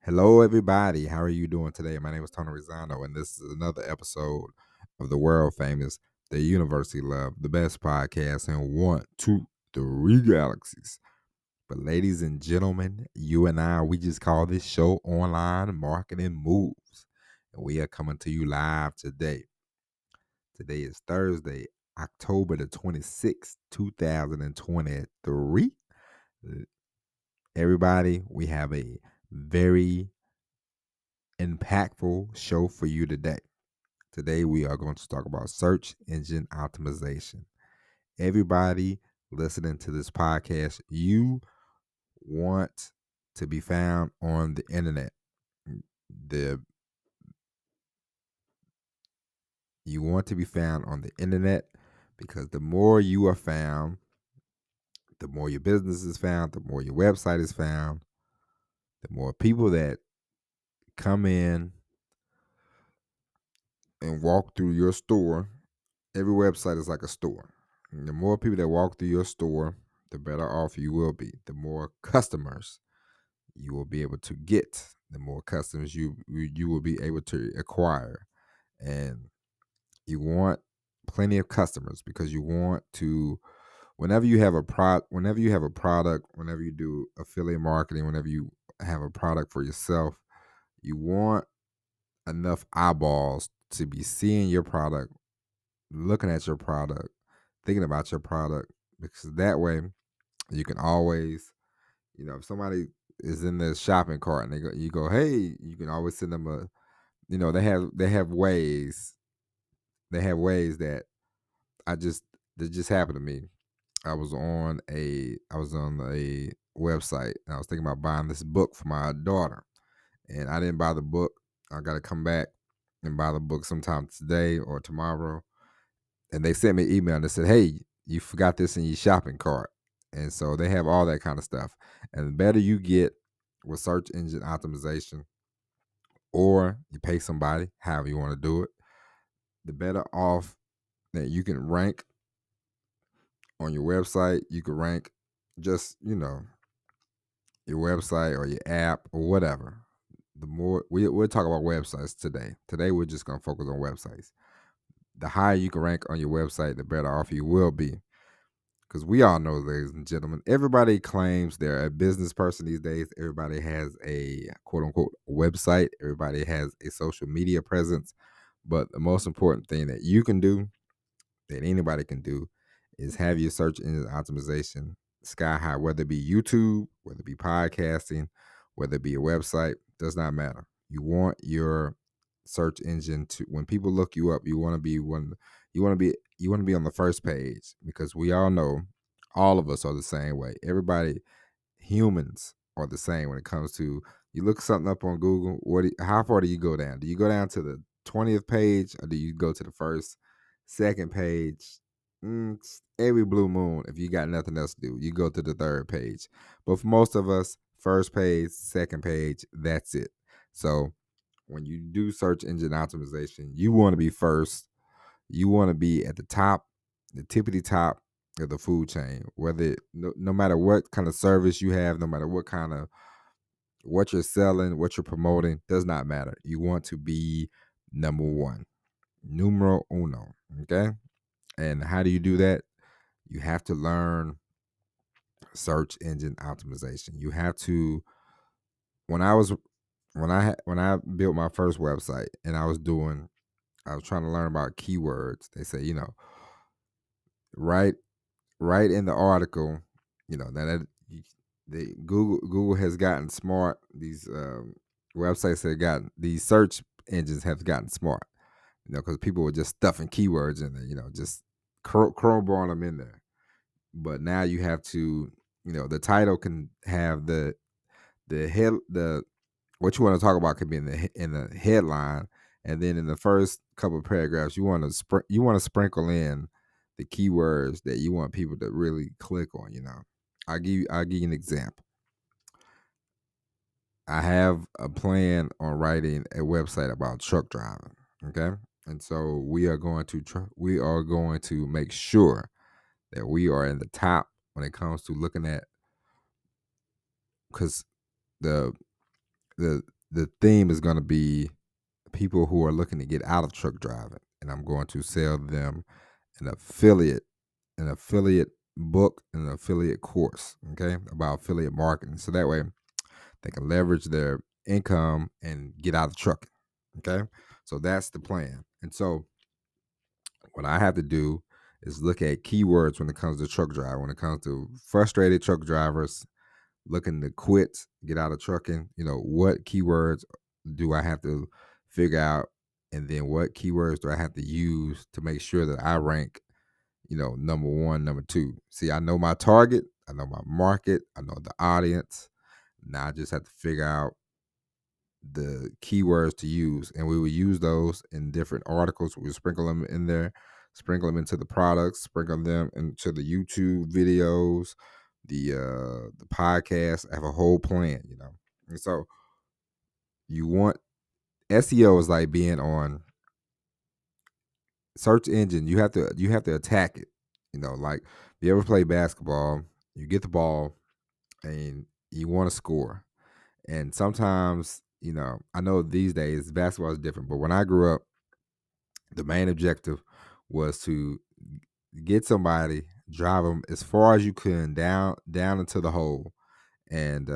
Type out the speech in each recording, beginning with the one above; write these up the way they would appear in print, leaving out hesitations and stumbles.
Hello, everybody. How are you doing today? My name is Tony Rizano, and this is another episode of the world famous The University Love, the best podcast in one, two, three galaxies. But, ladies and gentlemen, you and I, we just call this show Online Marketing Moves. And we are coming to you live today. Today is Thursday, October the 26th, 2023. Everybody, we have a very impactful show for you today. Today, we are going to talk about search engine optimization. Everybody listening to this podcast, you want to be found on the internet. The You want to be found on the internet because the more you are found, the more your business is found, the more your website is found, the more people that come in and walk through your store. Every website is like a store. And the more people that walk through your store, the better off you will be. The more customers you will be able to get, the more customers you will be able to acquire. And you want plenty of customers because you want to whenever you have a product, whenever you do affiliate marketing, whenever you have a product for yourself, you want enough eyeballs to be seeing your product, looking at your product, thinking about your product, because that way you can always, if somebody is in the shopping cart and you go, hey, you can always send them a, they have ways that I just that just happened to me. I was on a website and I was thinking about buying this book for my daughter, and I didn't buy the book. I got to come back and buy the book sometime today or tomorrow. And they sent me an email and they said, hey, you forgot this in your shopping cart. And so they have all that kind of stuff. And the better you get with search engine optimization, or you pay somebody, however you want to do it, the better off that you can rank on your website. You can rank just, your website or your app or whatever. The more we'll talk about websites today. Today we're just gonna focus on websites. The higher you can rank on your website, the better off you will be. Because we all know, ladies and gentlemen, everybody claims they're a business person these days. Everybody has a quote unquote website. Everybody has a social media presence. But the most important thing that you can do, that anybody can do, is have your search engine optimization sky high, whether it be YouTube, whether it be podcasting, whether it be a website, does not matter. You want your search engine to, when people look you up, you want to be you want to be on the first page, because we all know all of us are the same way. Everybody, humans are the same when it comes to, you look something up on Google, how far do you go down? Do you go down to the 20th page, or do you go to the first, second page? Every blue moon, if you got nothing else to do, you go to the third page. But for most of us, first page, second page, that's it. So when you do search engine optimization, you want to be first. You want to be at the top, the tippity top of the food chain. Whether no matter what kind of service you have, no matter what you're selling, what you're promoting, does not matter. You want to be number one, numero uno. Okay, and how do you do that? You have to learn search engine optimization. You have to. When I was when I built my first website and I was trying to learn about keywords. They say, write write in the article, that the Google has gotten smart. These websites have gotten, these search engines have gotten smart, because people were just stuffing keywords in there, just crowbarring them in there. But now you have to, the title can have the head the what you want to talk about could be in the headline, and then in the first couple of paragraphs you want to sprinkle in the keywords that you want people to really click on. I'll give you an example. I have a plan on writing a website about truck driving. Okay, and so we are going to make sure that we are in the top when it comes to looking at, because the the theme is going to be people who are looking to get out of truck driving, and I'm going to sell them an affiliate an affiliate book and an affiliate course, okay, about affiliate marketing. So that way they can leverage their income and get out of trucking. Okay. So that's the plan. And so what I have to do is look at keywords when it comes to truck driver, when it comes to frustrated truck drivers looking to quit, get out of trucking, what keywords do I have to figure out? And then what keywords do I have to use to make sure that I rank, number one, number two? See, I know my target, I know my market, I know the audience. Now I just have to figure out the keywords to use, and we would use those in different articles. We would sprinkle them in there, sprinkle them into the products, sprinkle them into the YouTube videos, the podcast. I have a whole plan, And so you want SEO is like being on search engine. You have to attack it. Like if you ever play basketball, you get the ball and you want to score. And sometimes, I know these days basketball is different, but when I grew up, the main objective was to get somebody, drive them as far as you could down into the hole, and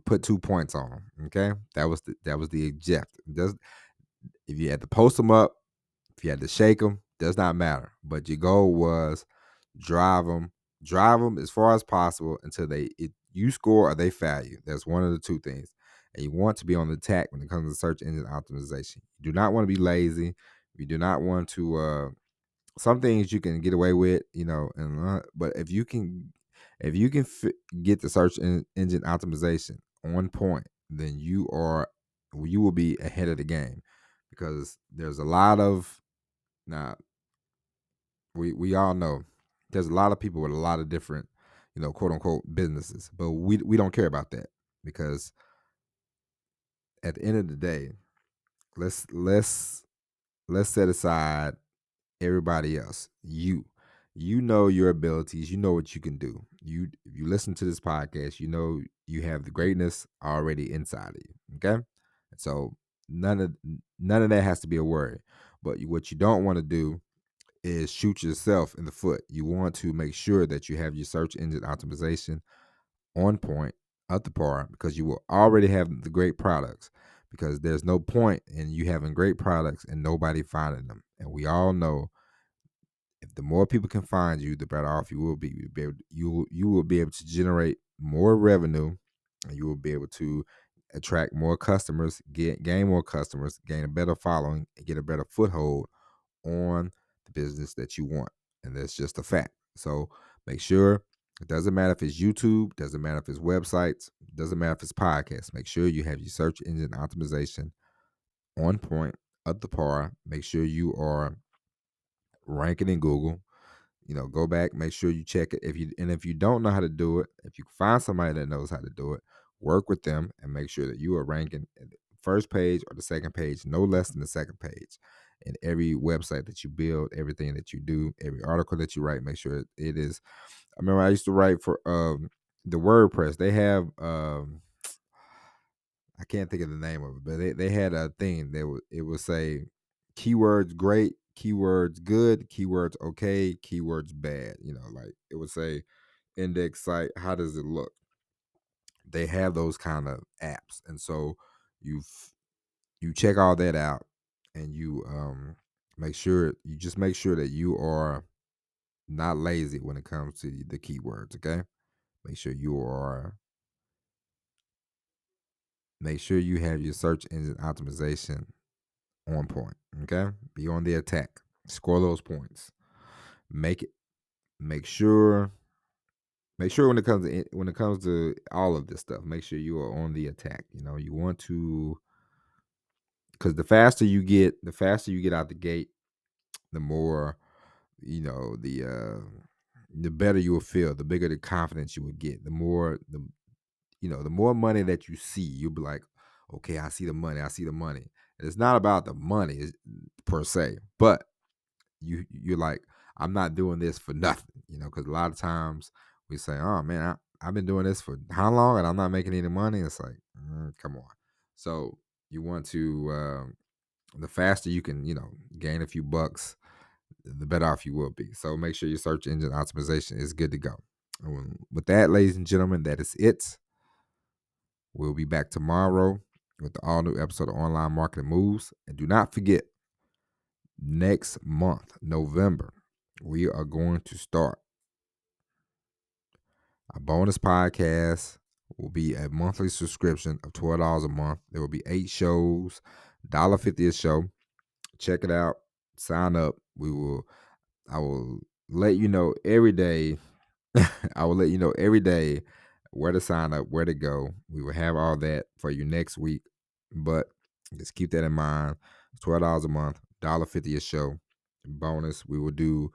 put 2 points on them. Okay, that was the objective. If you had to post them up, if you had to shake them, does not matter. But your goal was drive them as far as possible until you score or they foul you. That's one of the two things. And you want to be on the attack when it comes to search engine optimization. You do not want to be lazy. You do not want to. Some things you can get away with, but if you can get the search engine optimization on point, then you will be ahead of the game, because there's a lot of now we all know there's a lot of people with a lot of different, quote unquote businesses, but we don't care about that, because at the end of the day, let's set aside everybody else. You know your abilities, you know what you can do. If you listen to this podcast, you know you have the greatness already inside of you. Okay. So none of none of that has to be a worry. But what you don't want to do is shoot yourself in the foot. You want to make sure that you have your search engine optimization on point, up to par, because you will already have the great products. Because there's no point in you having great products and nobody finding them. And we all know, if the more people can find you, the better off you will be. You will be able to generate more revenue, and you will be able to attract more customers, gain more customers, gain a better following, and get a better foothold on the business that you want. And that's just a fact. So make sure, it doesn't matter if it's YouTube, doesn't matter if it's websites, doesn't matter if it's podcasts. Make sure you have your search engine optimization on point, up to par. Make sure you are ranking in Google. Go back, make sure you check it. If you don't know how to do it, if you find somebody that knows how to do it, work with them and make sure that you are ranking at the first page or the second page, no less than the second page. And every website that you build, everything that you do, every article that you write, make sure it is. I remember I used to write for the WordPress. They have I can't think of the name of it, but they had a thing that it would say keywords great, keywords good, keywords okay, keywords bad. Like it would say index site, how does it look? They have those kind of apps, and so you check all that out, and make sure that you are not lazy when it comes to the keywords. Okay, make sure you are make sure you have your search engine optimization on point. Okay, be on the attack. Score those points. Make it. Make sure. Make sure when it comes to all of this stuff, make sure you are on the attack. You want to, because the faster you get out the gate, the more the better you will feel, the bigger the confidence you will get, the more money that you see, you'll be like, okay, I see the money, I see the money. And it's not about the money per se, but you're like, I'm not doing this for nothing, because a lot of times we say, oh man, I've been doing this for how long and I'm not making any money. It's like, Come on. So you want to the faster you can, gain a few bucks, the better off you will be. So make sure your search engine optimization is good to go. With that, ladies and gentlemen, that is it. We'll be back tomorrow with the all new episode of Online Marketing Moves. And do not forget, next month, November, we are going to start a bonus podcast. Will be a monthly subscription of $12 a month. There will be 8 shows, $1.50 a show. Check it out. Sign up. I will let you know every day. I will let you know every day where to sign up, where to go. We will have all that for you next week. But just keep that in mind. $12 a month, $1.50 a show. Bonus. We will do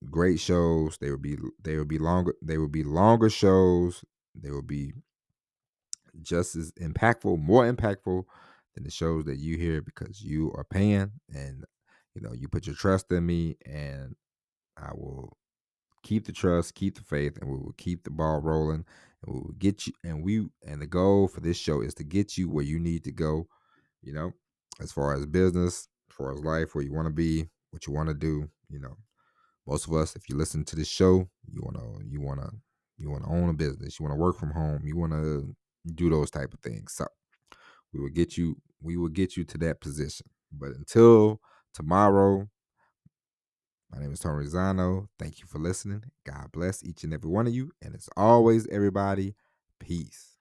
great shows. They will be longer shows. They will be just as impactful, more impactful than the shows that you hear, because you are paying, and you put your trust in me, and I will keep the trust, keep the faith, and we will keep the ball rolling, and we will get you. And the goal for this show is to get you where you need to go. As far as business, as far as life, where you want to be, what you want to do. Most of us, if you listen to this show, you wanna own a business. You want to work from home. You want to do those type of things. So we will get you to that position. But until tomorrow, my name is Tony Rizzano. Thank you for listening. God bless each and every one of you. And as always, everybody, peace.